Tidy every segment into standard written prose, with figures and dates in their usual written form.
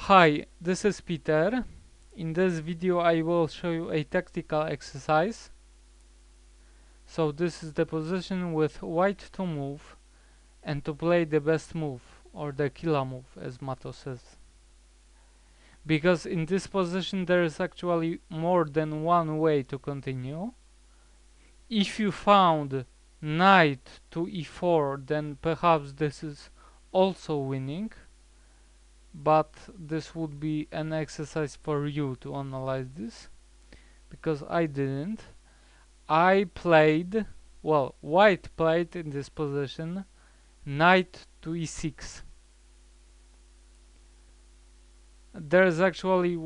Hi, this is Peter. In this video I will show you a tactical exercise. So this is the position with white to move and to play the best move, or the killer move as Mato says. Because in this position there is actually more than one way to continue. If you found knight to e4, then perhaps this is also winning. But this would be an exercise for you to analyze this, because I didn't. I played, well, white played in this position knight to e6. There is actually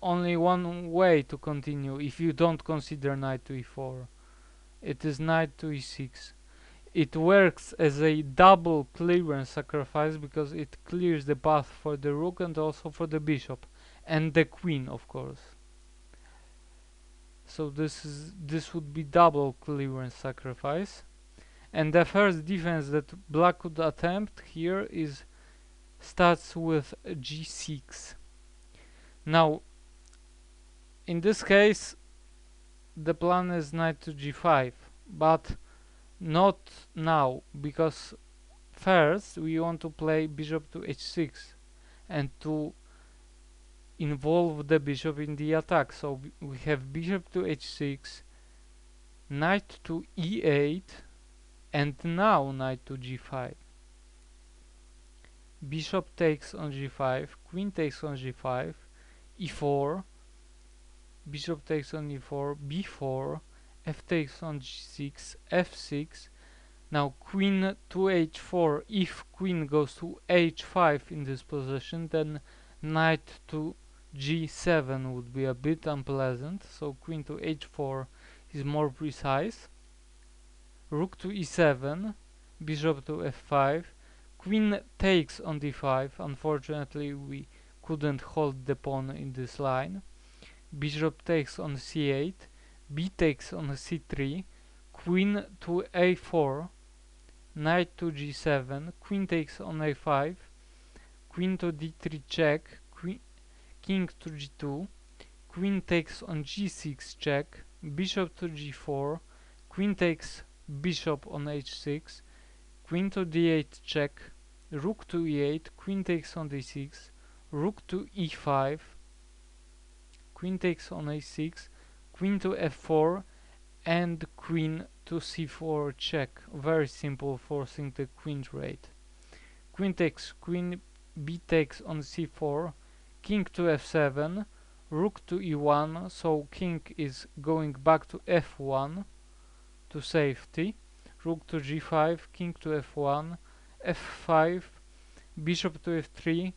only one way to continue if you don't consider knight to e4. It is knight to e6. It works as a double clearance sacrifice because it clears the path for the rook and also for the bishop and the queen, of course. So this would be double clearance sacrifice. And the first defense that black could attempt here starts with g6. Now in this case the plan is knight to g5, but not now, because first we want to play bishop to h6 and to involve the bishop in the attack. So we have bishop to h6, knight to e8, and now knight to g5. Bishop takes on g5, queen takes on g5, e4, bishop takes on e4, b4, f takes on g6, f6. Now queen to h4. If queen goes to h5 in this position, then knight to g7 would be a bit unpleasant, so queen to h4 is more precise. Rook to e7, bishop to f5, queen takes on d5. Unfortunately we couldn't hold the pawn in this line. Bishop takes on c8, b takes on c3, queen to a4, knight to g7, queen takes on a5, queen to d3 check, king to g2, queen takes on g6 check, bishop to g4, queen takes bishop on h6, queen to d8 check, rook to e8, queen takes on d6, rook to e5, queen takes on a6, queen to f4, and queen to c4 check. Very simple, forcing the queen trade. Queen takes, queen, b takes on c4, king to f7, rook to e1, so king is going back to f1 to safety, rook to g5, king to f1, f5, bishop to f3,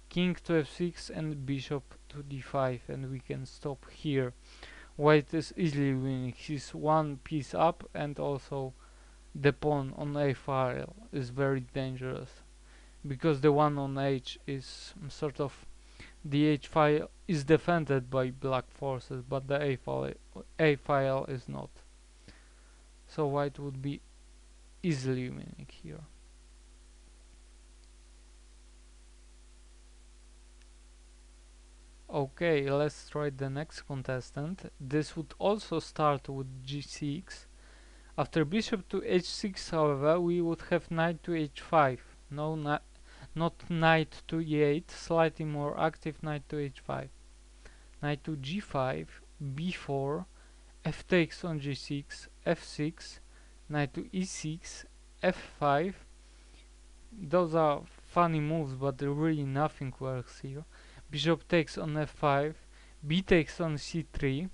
king to f6, and bishop to d5, and we can stop here. White is easily winning. He's one piece up, and also the pawn on a file is very dangerous, because the one on h is sort of, the h file is defended by black forces, but the a file is not. So white would be easily winning here. Okay, let's try the next contestant. This would also start with g6. After bishop to h6, however, we would have knight to h5. No, not knight to e8, slightly more active knight to h5. Knight to g5, b4, f takes on g6, f6, knight to e6, f5. Those are funny moves, but really nothing works here. Bishop takes on f5, b takes on c3.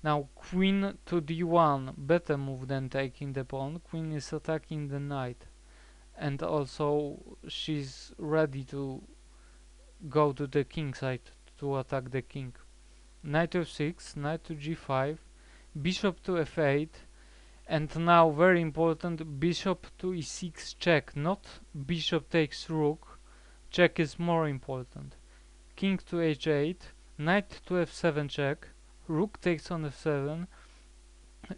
Now queen to d1, better move than taking the pawn. Queen is attacking the knight, and also she's ready to go to the king side to attack the king. Knight f6, knight to g5, bishop to f8, and now very important, bishop to e6 check, not bishop takes rook. Check is more important. King to h8, knight to f7 check, rook takes on f7,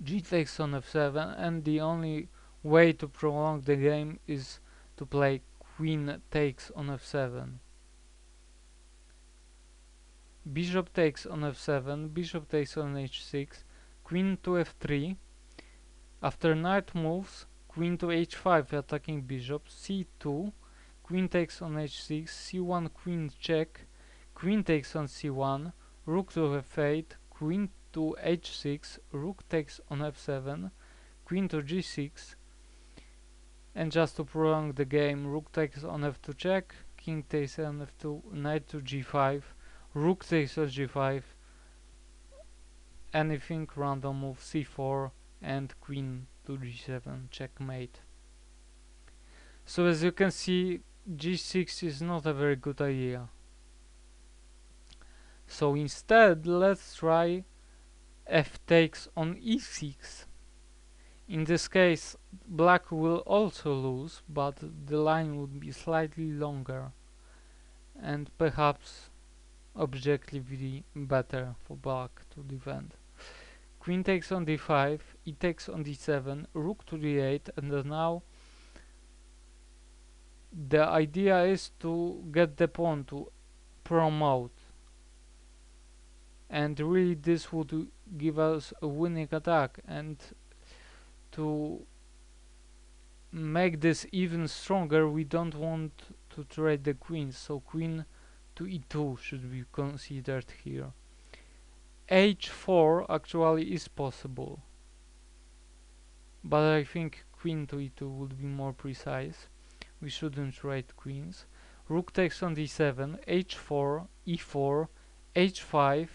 g takes on f7, and the only way to prolong the game is to play queen takes on f7. bishop takes on f7, bishop takes on h6, queen to f3. After knight moves, queen to h5 attacking bishop, c2, queen takes on h6, c1 queen check, queen takes on c1, rook to f8, queen to h6, rook takes on f7, queen to g6, and just to prolong the game, rook takes on f2 check, king takes on f2, knight to g5, rook takes on g5, anything random move c4, and queen to g7 checkmate. So as you can see, g6 is not a very good idea. So instead, let's try f takes on e6. In this case, black will also lose, but the line would be slightly longer and perhaps objectively better for black to defend. Queen takes on d5, e takes on d7, rook to d8, and now the idea is to get the pawn to promote, and really this would give us a winning attack. And to make this even stronger, we don't want to trade the queens, so queen to e2 should be considered here. h4 actually is possible, but I think queen to e2 would be more precise. We shouldn't trade queens. Rook takes on d7, h4, e4, h5,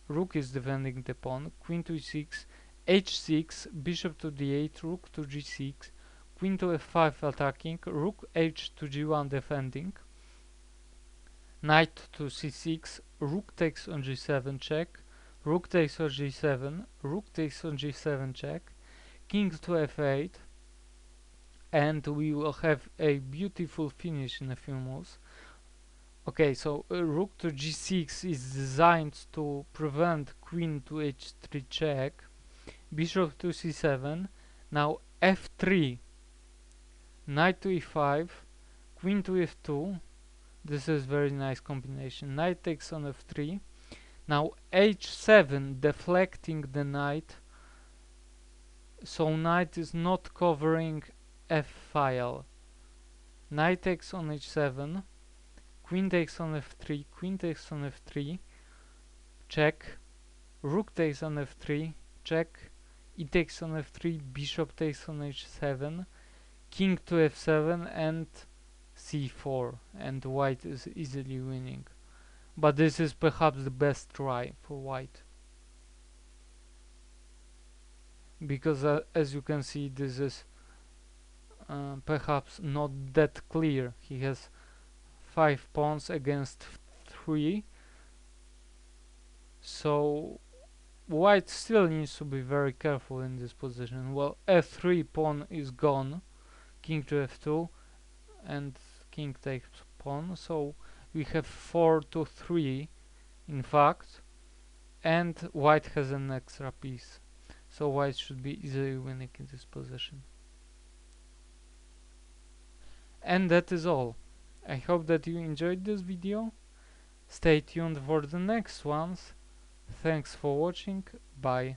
rook is defending the pawn, queen to e6, h6, bishop to d8, rook to g6, queen to f5 attacking, rook h to g1 defending, knight to c6, rook takes on g7 check, rook takes on g7, rook takes on g7 check, king to f8, and we will have a beautiful finish in a few moves. Okay, so rook to g6 is designed to prevent queen to h3 check, bishop to c7, now f3, knight to e5, queen to f2. This is very nice combination. Knight takes on f3, now h7 deflecting the knight, so knight is not covering f-file. Knight takes on h7, queen takes on f3, queen takes on f3, check, rook takes on f3, check, e takes on f3, bishop takes on h7, king to f7, and c4, and white is easily winning. But this is perhaps the best try for white, because as you can see, this is perhaps not that clear. He has 5 pawns against 3, so white still needs to be very careful in this position. Well, f3 pawn is gone, king to f2, and king takes pawn, so we have 4 to 3 in fact, and white has an extra piece, so white should be easily winning in this position. And that is all. I hope that you enjoyed this video. Stay tuned for the next ones. Thanks for watching. Bye.